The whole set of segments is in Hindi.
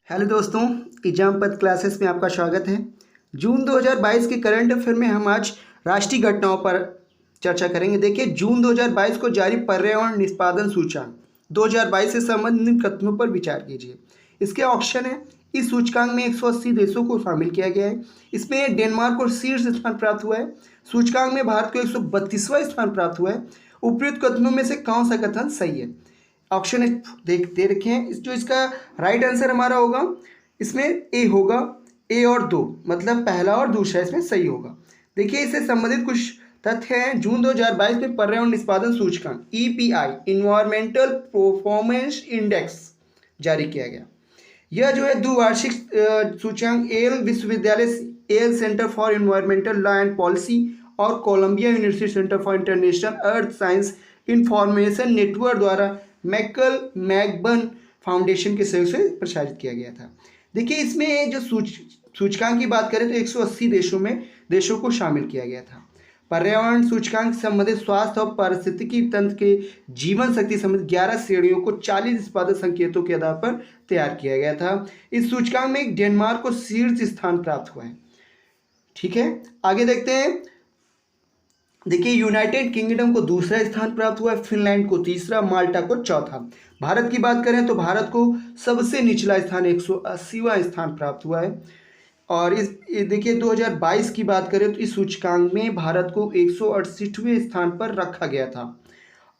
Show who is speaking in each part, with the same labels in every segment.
Speaker 1: हेलो दोस्तों, एग्जाम पथ क्लासेस में आपका स्वागत है। जून 2022 के करंट अफेयर में हम आज राष्ट्रीय घटनाओं पर चर्चा करेंगे। देखिए, जून 2022 को जारी पर्यावरण निष्पादन सूचकांक 2022 से संबंधित कथनों पर विचार कीजिए। इसके ऑप्शन है। इस सूचकांक में 180 देशों को शामिल किया गया है। इसमें डेनमार्क को शीर्ष स्थान प्राप्त हुआ है। सूचकांक में भारत को 132वां स्थान प्राप्त हुआ है। उपयुक्त कथनों में से कौन सा कथन सही है? ऑप्शन देख दे रखे हैं। जो इसका राइट आंसर हमारा होगा, इसमें ए होगा। ए और दो मतलब पहला और दूसरा इसमें सही होगा। देखिए, इससे संबंधित कुछ तथ्य हैं। जून 2022 में पर्यावरण निष्पादन सूचकांक EPI इन्वायरमेंटल परफॉर्मेंस इंडेक्स जारी किया गया। यह जो है द्विवार्षिक सूचकांक एल विश्वविद्यालय, Yale centre for environmental law and policy और Columbia university centre for international earth science information network द्वारा मैकल मैकबर्न फाउंडेशन के सहयोग से प्रसारित किया गया था। देखिए, इसमें जो सूचकांक की बात करें तो 180 देशों को शामिल किया गया था। पर्यावरण सूचकांक संबंधित स्वास्थ्य और पारिस्थितिकी तंत्र के जीवन शक्ति संबंधित 11 श्रेणियों को 40 निष्पादक संकेतों के आधार पर तैयार किया गया था। इस सूचकांक में डेनमार्क को शीर्ष स्थान प्राप्त हुआ है। ठीक है, आगे देखते हैं। देखिए, यूनाइटेड किंगडम को दूसरा स्थान प्राप्त हुआ है, फिनलैंड को तीसरा, माल्टा को चौथा। भारत की बात करें तो भारत को सबसे निचला स्थान 180वां स्थान प्राप्त हुआ है। और देखिए 2022 की बात करें तो इस सूचकांक में भारत को 168वें स्थान पर रखा गया था।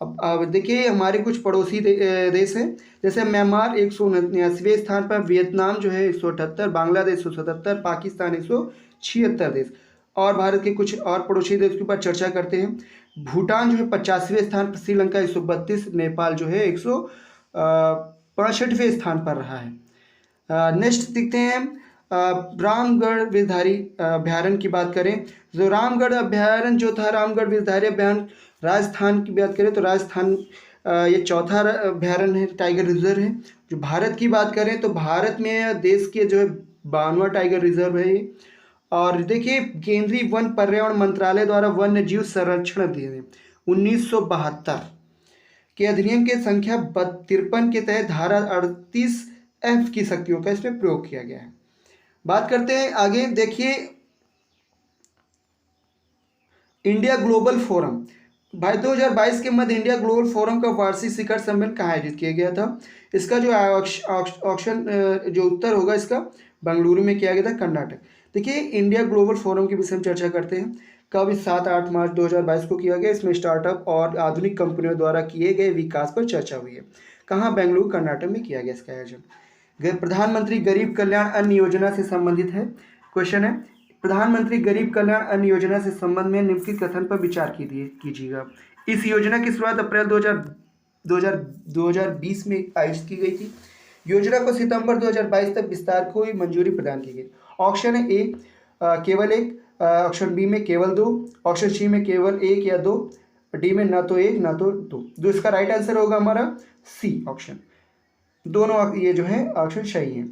Speaker 1: अब देखिए, हमारे कुछ पड़ोसी देश हैं, जैसे म्यांमार 179वें स्थान पर, वियतनाम जो है 178, बांग्लादेश 177, पाकिस्तान 176 देश। और भारत के कुछ और पड़ोसी देश के ऊपर चर्चा करते हैं। भूटान जो है 50वें स्थान पर, श्रीलंका 132, नेपाल जो है 165वें स्थान पर रहा है। नेक्स्ट देखते हैं। रामगढ़ गिरधारी अभ्यारण्य की बात करें, जो रामगढ़ अभ्यारण्य जो था, रामगढ़ गिरधारी अभ्यारण्य राजस्थान की बात करें तो राजस्थान ये चौथा अभ्यारण्य है, टाइगर रिजर्व है। जो भारत की बात करें तो भारत में देश के जो है 52वां टाइगर रिजर्व है ये। और देखिए, केंद्रीय वन पर्यावरण मंत्रालय द्वारा वन्य जीव संरक्षण अधिनियम 1972 के अधिनियम के संख्या 53 के तहत धारा 38F की शक्तियों का इसमें प्रयोग किया गया है। बात करते हैं आगे। देखिए, इंडिया ग्लोबल फोरम भाई 2022 के मध्य इंडिया ग्लोबल फोरम का वार्षिक शिखर सम्मेलन कहाँ आयोजित किया गया था? इसका जो ऑप्शन जो उत्तर होगा इसका बेंगलुरु में किया गया था, कर्नाटक। देखिए, इंडिया ग्लोबल फोरम के विषय में चर्चा करते हैं। कब? 7-8 मार्च 2022 को किया गया। इसमें स्टार्टअप और आधुनिक कंपनियों द्वारा किए गए विकास पर चर्चा हुई है। कहाँ? बेंगलुरु, कर्नाटक में किया गया इसका आयोजन। प्रधानमंत्री गरीब कल्याण अन्न योजना से संबंधित है। क्वेश्चन है, प्रधानमंत्री गरीब कल्याण अन्न योजना से संबंध में निम्नलिखित कथन पर विचार कीजिएगा। इस योजना की शुरुआत अप्रैल 2020 में आयोजित की गई थी। योजना को सितंबर 2022 तक विस्तार को मंजूरी प्रदान की गई। ऑप्शन है ए केवल 1, ऑप्शन बी में केवल 2, ऑप्शन सी में केवल 1 या 2, डी में ना तो 1 ना तो 2। जो इसका राइट आंसर होगा हमारा सी ऑप्शन। दोनों ये जो है ऑप्शन सही है।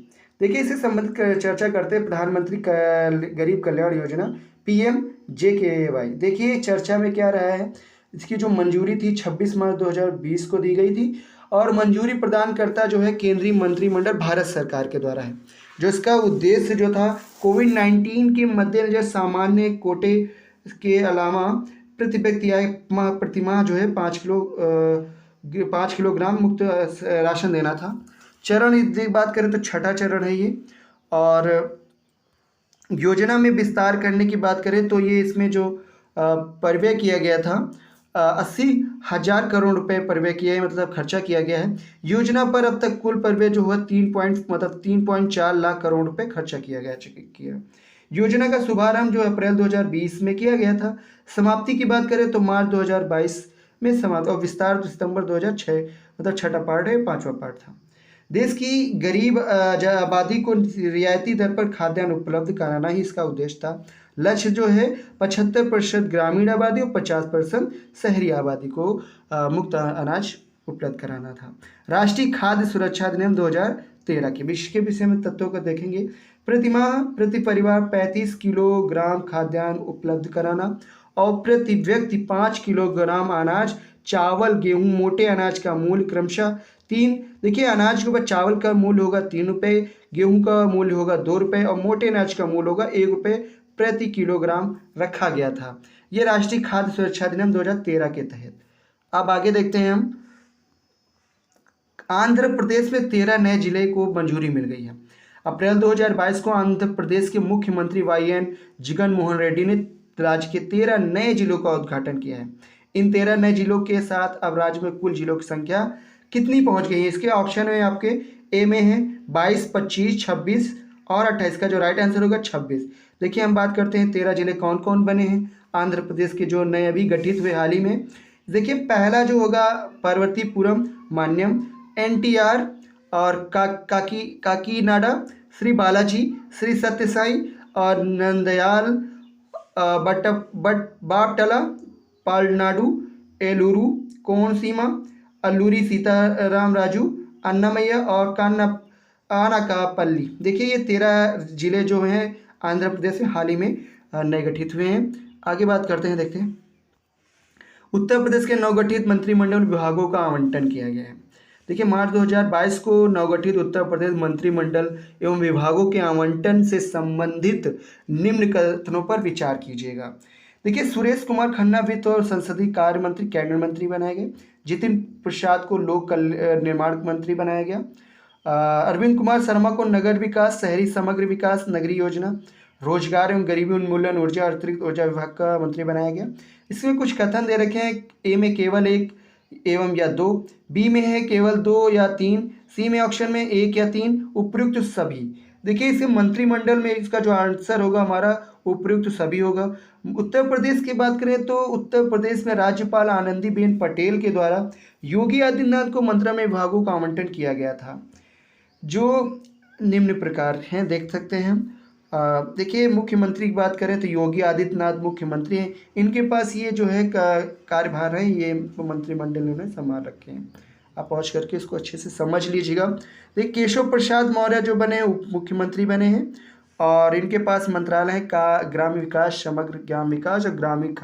Speaker 1: देखिए, इससे संबंधित चर्चा करते हैं। प्रधानमंत्री गरीब कल्याण योजना PMJKY। देखिए, चर्चा में क्या रहा है, इसकी जो मंजूरी थी 26 मार्च 2020 को दी गई थी और मंजूरी प्रदान करता जो है केंद्रीय मंत्रिमंडल भारत सरकार के द्वारा है। जो इसका उद्देश्य जो था, कोविड-19 के मद्देनजर सामान्य कोटे के अलावा प्रति व्यक्ति आय प्रतिमाह जो है 5 किलोग्राम मुक्त राशन देना था। चरण की बात करें तो छठा चरण है ये। और योजना में विस्तार करने की बात करें तो ये इसमें जो परव्यय किया गया था 80,000 करोड़ रुपए परव्यय किया है, मतलब खर्चा किया गया है। योजना पर अब तक कुल परव्यय जो हुआ 3.4 लाख करोड़ रुपए खर्चा किया गया। योजना का शुभारंभ जो अप्रैल 2020 में किया गया था। समाप्ति की बात करें तो मार्च 2022 में समाप्त, और विस्तार सितंबर 2006, मतलब छठा पार्ट है, 5वां पार्ट था। देश की गरीब आबादी को रियायती दर पर खाद्यान्न उपलब्ध कराना ही इसका उद्देश्य था। लक्ष्य जो है 75% ग्रामीण आबादी और 50% शहरी आबादी को मुफ्त अनाज उपलब्ध कराना था। राष्ट्रीय खाद्य सुरक्षा अधिनियम 2013 के विषय में तत्वों को देखेंगे। प्रतिमाह प्रति परिवार 35 किलोग्राम खाद्यान्न उपलब्ध कराना और प्रति व्यक्ति 5 किलोग्राम अनाज चावल गेहूं मोटे अनाज का मूल्य क्रमशः 3। देखिए अनाज के ऊपर चावल का मूल्य होगा 3 रुपये, गेहूं का मूल्य होगा 2 रुपये और मोटे अनाज का मूल्य होगा 1 रुपये प्रति किलोग्राम रखा गया था। ये राष्ट्रीय खाद्य सुरक्षा अधिनियम 2013 के तहत। अब आगे देखते हैं हम। आंध्र प्रदेश में 13 नए जिले को मंजूरी मिल गई है। अप्रैल 2022 को आंध्र प्रदेश के मुख्यमंत्री YN जगन मोहन रेड्डी ने राज्य के 13 नए जिलों का उद्घाटन किया है। इन 13 नए जिलों के साथ अब राज्य में कुल जिलों की संख्या कितनी पहुंच गई है? इसके ऑप्शन में आपके ए में है 22, 25, 26 और 28 का जो राइट आंसर होगा 26। देखिए हम बात करते हैं 13 जिले कौन कौन बने हैं आंध्र प्रदेश के जो नए अभी गठित हुए हाल ही में। देखिए पहला जो होगा पार्वतीपुरम, मान्यम, NTR और काकीनाडा, श्री बालाजी, श्री सत्य साई और नंदयाल, बापटला, पालनाडु, एलुरु, कोनसीमा, अल्लूरी सीताराम राजू, अन्नामय्या और आनाकापल्ली। देखिए ये 13 जिले जो हैं आंध्र प्रदेश में हाल ही में नए गठित हुए हैं। आगे बात करते हैं, देखते हैं। उत्तर प्रदेश के नवगठित मंत्रिमंडल विभागों का आवंटन किया गया है। देखिए मार्च 2022 को नवगठित उत्तर प्रदेश मंत्रिमंडल एवं विभागों के आवंटन से संबंधित निम्न कथनों पर विचार कीजिएगा। देखिए सुरेश कुमार खन्ना वित्त और संसदीय कार्य मंत्री कैबिनेट मंत्री बनाए गए। जितिन प्रसाद को लोक निर्माण मंत्री बनाया गया। अरविंद कुमार शर्मा को नगर विकास, शहरी समग्र विकास, नगरीय योजना, रोजगार एवं गरीबी उन्मूलन, ऊर्जा अतिरिक्त ऊर्जा विभाग का मंत्री बनाया गया। इसमें कुछ कथन दे रखे हैं। ए में केवल 1 एवं या 2, बी में है केवल 2 या 3, सी में ऑप्शन में 1 या 3, उपयुक्त सभी। देखिए इसे मंत्रिमंडल में इसका जो आंसर होगा हमारा उपयुक्त सभी होगा। उत्तर प्रदेश की बात करें तो उत्तर प्रदेश में राज्यपाल आनंदीबेन पटेल के द्वारा योगी आदित्यनाथ को मंत्रालय विभागों का आवंटन किया गया था, जो निम्न प्रकार हैं, देख सकते हैं। देखिए मुख्यमंत्री की बात करें तो योगी आदित्यनाथ मुख्यमंत्री हैं। इनके पास ये जो है कार्यभार है, ये मंत्रिमंडल ने संभाल रखे हैं। आप पहुँच करके इसको अच्छे से समझ लीजिएगा। देखिए केशव प्रसाद मौर्य जो बने उप मुख्यमंत्री बने हैं और इनके पास मंत्रालय का ग्रामीण विकास, समग्र ग्राम विकास और ग्रामीण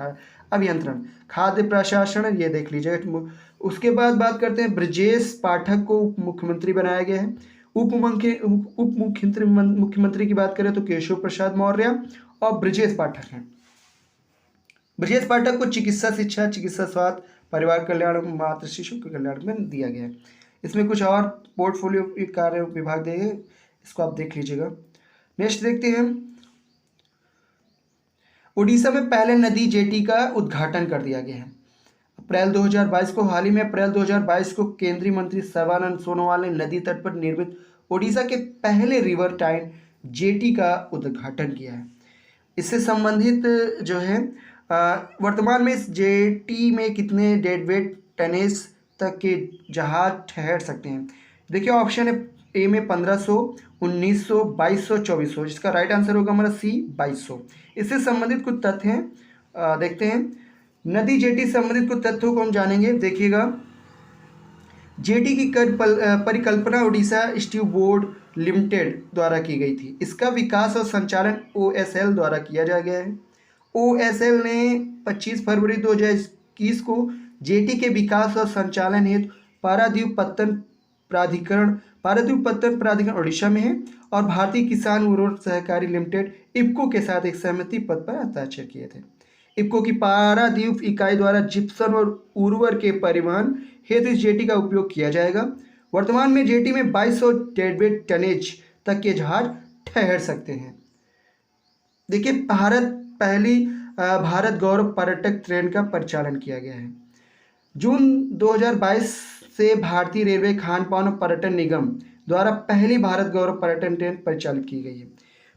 Speaker 1: अभियंत्रण, खाद्य प्रशासन, ये देख लीजिएगा। उसके बाद बात करते हैं ब्रजेश पाठक को उप मुख्यमंत्री बनाया गया है। उप मुख्यमंत्री की बात करें तो केशव प्रसाद मौर्य और ब्रजेश पाठक हैं। ब्रजेश पाठक को चिकित्सा शिक्षा, चिकित्सा स्वास्थ्य, परिवार कल्याण, मातृ शिशु कल्याण में दिया गया है। इसमें कुछ और पोर्टफोलियो कार्य विभाग देंगे, इसको आप देख लीजिएगा। नेक्स्ट देखते हैं। उड़ीसा में पहले नदी जेटी का उद्घाटन कर दिया गया है। अप्रैल 2022 को हाल ही में अप्रैल 2022 को केंद्रीय मंत्री सर्बानंद सोनोवाल ने नदी तट पर निर्मित उड़ीसा के पहले रिवर टाइन जेटी का उद्घाटन किया है। इससे संबंधित जो है वर्तमान में इस जेटी में कितने डेडवेट टनेज तक के जहाज ठहर सकते हैं? देखिए ऑप्शन है ए में 1500, 1900, 2200, 2400। जिसका राइट आंसर होगा हमारा सी 2200। इससे संबंधित कुछ तथ्य हैं, देखते हैं। नदी जेटी से संबंधित कुछ तथ्यों को हम जानेंगे। देखिएगा जेटी की परिकल्पना उड़ीसा स्टीव बोर्ड लिमिटेड द्वारा की गई थी। इसका विकास और संचालन OSL द्वारा किया जा गया है। OSL ने 25 फरवरी 2021 को जेटी के विकास और संचालन हेतु पारादीप पत्तन प्राधिकरण उड़ीसा में है और भारतीय किसान उर्वरक सहकारी लिमिटेड इफ्को के साथ एक सहमति पत्र पर हस्ताक्षर किए थे। इफ्को की पारादीप इकाई द्वारा जिप्सम और उर्वरक के परिवहन हेतु इस जेटी का उपयोग किया जाएगा। वर्तमान में जेटी में 2200 डेडवेट टनेज तक के जहाज ठहर सकते हैं। देखिए पहली भारत गौरव पर्यटक ट्रेन का परिचालन किया गया है। जून 2022 से भारतीय रेलवे खान पान और पर्यटन निगम द्वारा पहली भारत गौरव पर्यटन ट्रेन परिचालित की गई है।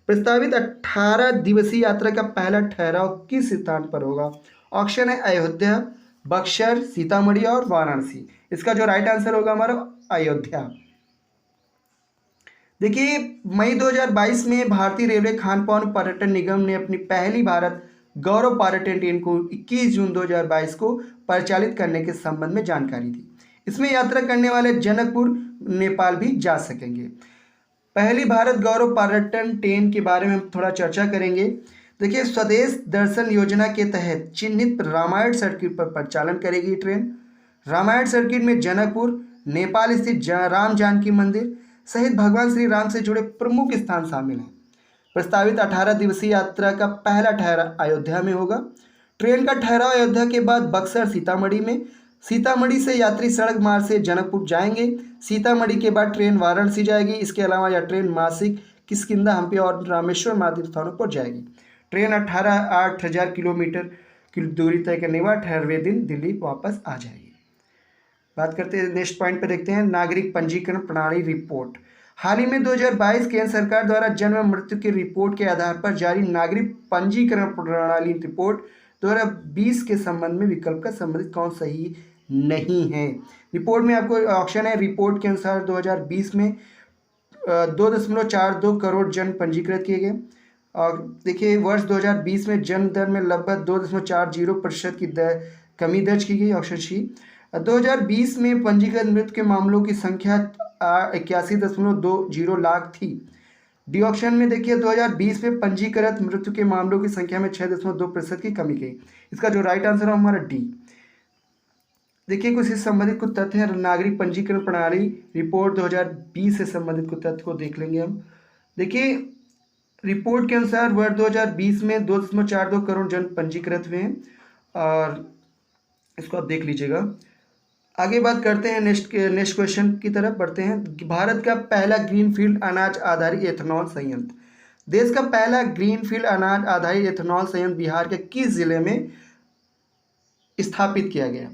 Speaker 1: प्रस्तावित 18 दिवसीय यात्रा का पहला ठहराव किस स्थान पर होगा? ऑप्शन है अयोध्या, बक्सर, सीतामढ़ी और वाराणसी। इसका जो राइट आंसर होगा हमारा अयोध्या। देखिए मई 2022 में भारतीय रेलवे खान पान पर्यटन निगम ने अपनी पहली भारत गौरव पर्यटन ट्रेन को 21 जून 2022 को परिचालित करने के संबंध में जानकारी दी। इसमें यात्रा करने वाले जनकपुर, नेपाल भी जा सकेंगे। पहली भारत गौरव पर्यटन ट्रेन के बारे में हम थोड़ा चर्चा करेंगे। देखिए स्वदेश दर्शन योजना के तहत चिन्हित रामायण सर्किट पर परिचालन करेगी ट्रेन। रामायण सर्किट में जनकपुर, नेपाल स्थित राम जानकी मंदिर सहित भगवान श्री राम से जुड़े प्रमुख स्थान शामिल हैं। प्रस्तावित 18 दिवसीय यात्रा का पहला ठहराव अयोध्या में होगा। ट्रेन का ठहराव अयोध्या के बाद बक्सर, सीतामढ़ी में। सीतामढ़ी से यात्री सड़क मार्ग से जनकपुर जाएंगे। सीतामढ़ी के बाद ट्रेन वाराणसी जाएगी। इसके अलावा यह ट्रेन नासिक, किष्किंधा, हम्पी और रामेश्वर आदि स्थानों पर जाएगी। ट्रेन 8,000 किलोमीटर की दूरी तय करने के बाद 18वें दिन दिल्ली वापस आ जाएगी। बात करते हैं नेक्स्ट पॉइंट पे, देखते हैं नागरिक पंजीकरण प्रणाली रिपोर्ट। हाल ही में 2022 केंद्र सरकार द्वारा जन्म मृत्यु की रिपोर्ट के आधार पर जारी नागरिक पंजीकरण प्रणाली रिपोर्ट 2020 के संबंध में विकल्प का संबंधित कौन सही नहीं है। रिपोर्ट में आपको ऑप्शन है, रिपोर्ट के अनुसार 2020 में 2.42 करोड़ जन पंजीकृत किए गए। और देखिए वर्ष 2020 में जन्म दर में लगभग 2.40% की कमी दर्ज की गई। Option C. 2020 में पंजीकृत मृत्यु के मामलों की संख्या 81.20 लाख थी। डी ऑप्शन में देखिए 2020 में पंजीकृत मृत्यु के मामलों की संख्या में 6.2% की कमी गई। इसका जो राइट आंसर है हमारा डी। देखिए कुछ इस संबंधित कुछ तथ्य हैं, नागरिक पंजीकरण प्रणाली रिपोर्ट 2020 से संबंधित कुछ तथ्य को देख लेंगे हम। देखिए रिपोर्ट के अनुसार वर्ष 2020 में 2.42 करोड़ जन पंजीकृत हुए हैं और इसको आप देख लीजिएगा। आगे बात करते हैं नेक्स्ट क्वेश्चन की तरफ बढ़ते हैं। भारत का पहला ग्रीनफील्ड अनाज आधारित एथेनॉल संयंत्र, देश का पहला ग्रीनफील्ड अनाज आधारित एथेनॉल संयंत्र बिहार के किस जिले में स्थापित किया गया।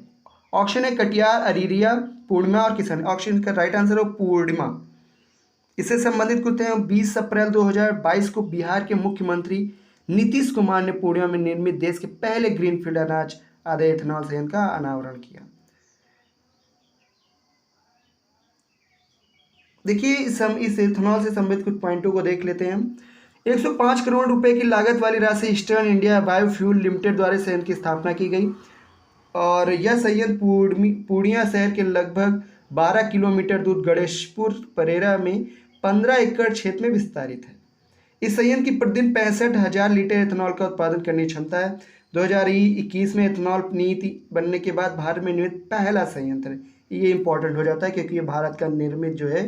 Speaker 1: ऑप्शन है कटिहार, अररिया, पूर्णिया और किशनगंज। ऑप्शन का राइट आंसर हो पूर्णिया। इससे संबंधित कुछ हैं, 20 अप्रैल 2022 को बिहार के मुख्यमंत्री नीतीश कुमार ने पूर्णिया में निर्मित देश के पहले ग्रीनफील्ड अनाज आधारित एथेनॉल संयंत्र का अनावरण किया। देखिए इस एथेनॉल से संबंधित कुछ पॉइंटों को देख लेते हैं हम। 105 करोड़ रुपए की लागत वाली राशि ईस्टर्न इंडिया बायोफ्यूल लिमिटेड द्वारा संयंत्र की स्थापना की गई और यह संयंत्र पूर्णिया शहर के लगभग 12 किलोमीटर दूर गणेशपुर परेरा में 15 एकड़ क्षेत्र में विस्तारित है। इस संयंत्र की प्रतिदिन 65,000 लीटर एथेनॉल का उत्पादन करने की क्षमता है। 2021 में एथेनॉल नीति बनने के बाद भारत में निर्मित पहला संयंत्र है। ये इंपॉर्टेंट हो जाता है क्योंकि ये भारत का निर्मित जो है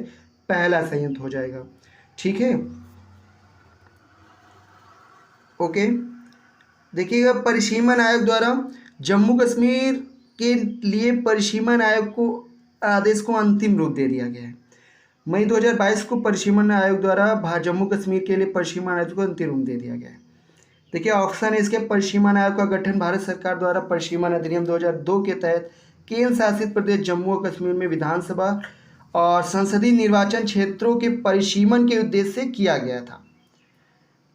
Speaker 1: पहला संयंत्र हो जाएगा। ठीक है, ओके। देखिएगा परिसीमन आयोग द्वारा जम्मू कश्मीर के लिए परिसीमन आयोग को आदेश को अंतिम रूप दे दिया गया है। मई 2022 को परिसीमन आयोग द्वारा जम्मू कश्मीर के लिए परिसीमन आयोग को अंतिम रूप दे दिया गया है। देखिए ऑप्शन है इसके, परिसीमन आयोग का गठन भारत सरकार द्वारा परिसीमन अधिनियम 2002 के तहत केंद्र शासित प्रदेश जम्मू और कश्मीर में विधानसभा और संसदीय निर्वाचन क्षेत्रों के परिसीमन के उद्देश्य से किया गया था।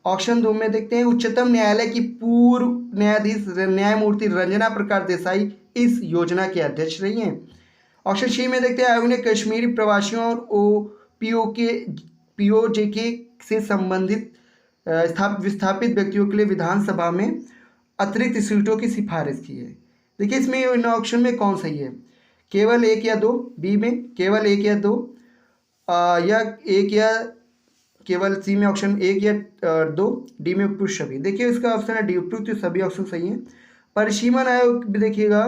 Speaker 1: ऑप्शन 2 में देखते हैं, उच्चतम न्यायालय की पूर्व न्यायाधीश न्यायमूर्ति रंजना प्रकाश देसाई इस योजना के अध्यक्ष रही हैं। ऑप्शन सी में देखते हैं, आयोग ने कश्मीरी प्रवासियों और पीओजेके से संबंधित विस्थापित व्यक्तियों के लिए विधानसभा में अतिरिक्त सीटों की सिफारिश की है। देखिए इसमें इन ऑप्शन में कौन सही है, केवल 1 या 2, बी में केवल 1 या 2 या 1 या केवल सी में ऑप्शन 1 या 2, डी में उपयुक्त सभी। देखिए इसका ऑप्शन है डी, उपयुक्त सभी ऑप्शन सही हैं। परिसीमन आयोग भी देखिएगा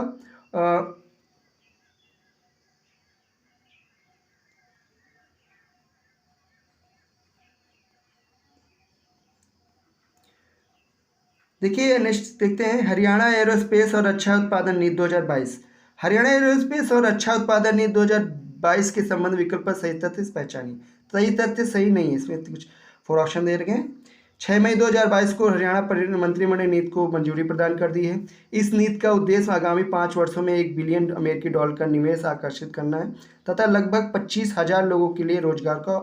Speaker 1: देखिए नेक्स्ट देखते हैं, हरियाणा एरोस्पेस और रक्षा उत्पादन नीति 2022। हरियाणा एरोस्पेस और रक्षा उत्पादन नीति 2022 के संबंध विकल्प पर सही तथ्य पहचानिए। सही तथ्य सही नहीं है, इसमें कुछ 4 ऑप्शन दे रखे हैं। 6 मई 2022 को हरियाणा मंत्रिमंडल नीति को मंजूरी प्रदान कर दी है। इस नीति का उद्देश्य आगामी 5 वर्षों में $1 बिलियन अमेरिकी डॉलर का निवेश आकर्षित करना है तथा लगभग 25,000 लोगों के लिए रोजगार का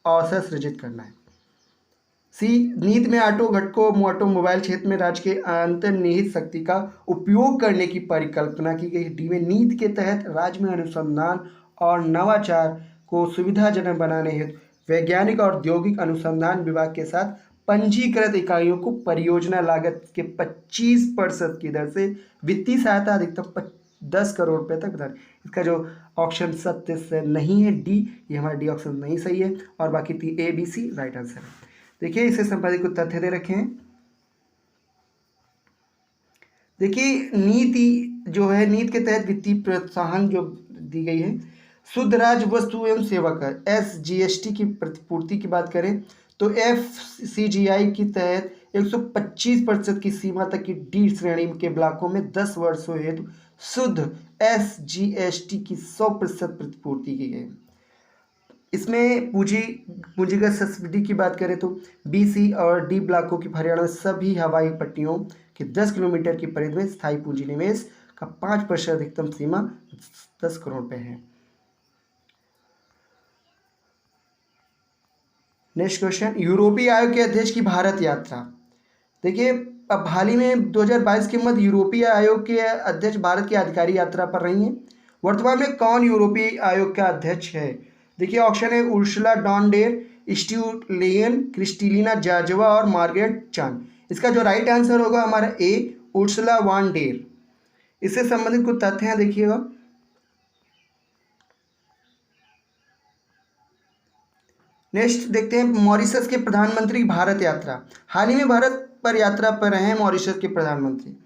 Speaker 1: अवसर सृजित करना है। सी, नीति में ऑटोमोबाइल क्षेत्र में राज्य के अंतर्निहित शक्ति का उपयोग करने की परिकल्पना की गई। डी में नीति के तहत राज्य में अनुसंधान और नवाचार को सुविधाजनक बनाने हेतु वैज्ञानिक और औद्योगिक अनुसंधान विभाग के साथ पंजीकृत इकाइयों को परियोजना लागत के 25% की दर से वित्तीय सहायता अधिकतम 10 करोड़ रुपये तक प्रदान। इसका जो ऑप्शन सत्य से नहीं है डी, ये हमारा डी ऑप्शन नहीं सही है और बाकी थी ए, बी, सी राइट आंसर है। देखिए इससे संबंधित कुछ तथ्य दे रखे हैं। देखिए नीति जो है नीति के तहत वित्तीय प्रोत्साहन जो दी गई है। शुद्ध राज्य वस्तु एवं सेवा कर SGST की प्रतिपूर्ति की बात करें तो FCGI के तहत 125% की सीमा तक की D श्रेणी के ब्लॉकों में 10 वर्षों हेतु शुद्ध SGST की 100% प्रतिपूर्ति की गई। इसमें पूंजीगत सब्सिडी की बात करें तो BC और D ब्लॉकों की हरियाणा में सभी हवाई पट्टियों के 10 किलोमीटर की परिधि में स्थायी पूंजी निवेश का 5% अधिकतम सीमा 10 करोड़ रुपए है। नेक्स्ट क्वेश्चन, यूरोपीय आयोग के अध्यक्ष की भारत यात्रा। देखिए, अब हाल ही में 2022 के मध्य यूरोपीय आयोग के अध्यक्ष भारत की आधिकारिक यात्रा पर रही हैं। वर्तमान में कौन यूरोपीय आयोग का अध्यक्ष है? देखिए, ऑप्शन है उर्सुला डॉन डेर, स्टीव लेयन, क्रिस्टलिना जॉर्जेवा और मार्गरेट चान। इसका जो राइट आंसर होगा हमारा ए, उर्सुला वॉन डेर। इससे संबंधित कुछ तथ्य हैं, देखिएगा। नेक्स्ट देखते हैं, मॉरिशस के प्रधानमंत्री भारत यात्रा। हाल ही में भारत पर यात्रा पर रहे हैं मॉरिशस के प्रधानमंत्री।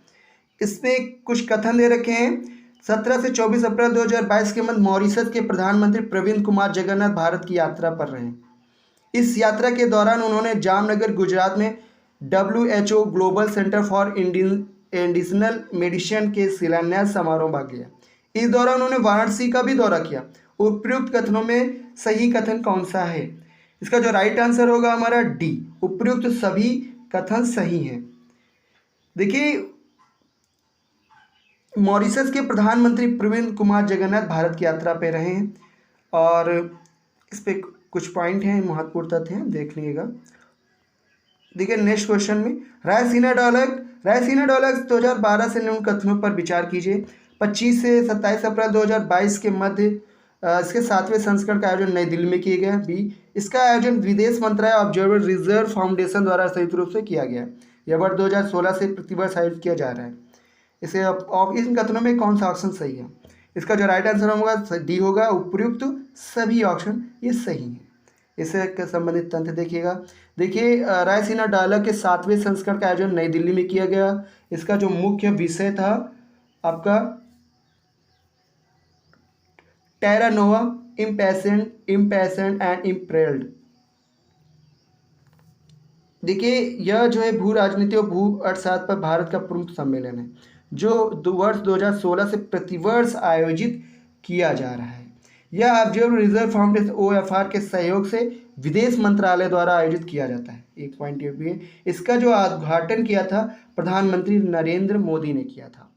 Speaker 1: इसमें कुछ कथन दे रखे हैं। 17 से 24 अप्रैल 2022 के मध्य मॉरिशस के प्रधानमंत्री प्रविंद कुमार जगन्नाथ भारत की यात्रा पर रहे। इस यात्रा के दौरान उन्होंने जामनगर गुजरात में WHO global centre for indigenous medicine के शिलान्यास समारोह में भाग लिया। इस दौरान उन्होंने वाराणसी का भी दौरा किया। उपयुक्त कथनों में सही कथन कौन सा है? इसका जो राइट आंसर होगा हमारा डी, उपयुक्त सभी कथन सही हैं। देखिए, मॉरिशस के प्रधानमंत्री प्रविंद कुमार जगन्नाथ भारत की यात्रा पे रहे हैं और इस पे कुछ पॉइंट हैं, महत्वपूर्ण तथ्य हैं, देख लीजिएगा। देखिए, नेक्स्ट क्वेश्चन में रायसीना डायलॉग 2012 से निम्न कथनों पर विचार कीजिए। 25 से 27 अप्रैल 2022 के मध्य इसके 7वें संस्करण का आयोजन नई दिल्ली में किया गया। बी, इसका आयोजन विदेश मंत्रालय ऑब्जर्वर रिजर्व फाउंडेशन द्वारा संयुक्त रूप से किया गया। यह वर्ष 2016 से प्रतिवर्ष आयोजित किया जा रहा है। इसे इन कथनों में कौन सा ऑप्शन सही है? इसका जो राइट आंसर होगा डी होगा, उपयुक्त सभी ऑप्शन ये सही है। इससे संबंधित तथ्य देखिएगा। देखिए, रायसीना डायलॉग के 7वें संस्करण का आयोजन नई दिल्ली में किया गया। इसका जो मुख्य विषय था आपका टेरा नोवा, इम्पैशेंट एंड इम्प्रेल्ड। देखिए, यह जो है भू राजनीति और भू अर्थशास्त्र पर भारत का प्रमुख सम्मेलन है जो वर्ष 2016 से प्रतिवर्ष आयोजित किया जा रहा है। यह ऑब्जर्वर रिजर्व फाउंडेशन OFR के सहयोग से विदेश मंत्रालय द्वारा आयोजित किया जाता है। एक पॉइंट ये भी है, इसका जो उद्घाटन किया था प्रधानमंत्री नरेंद्र मोदी ने किया था।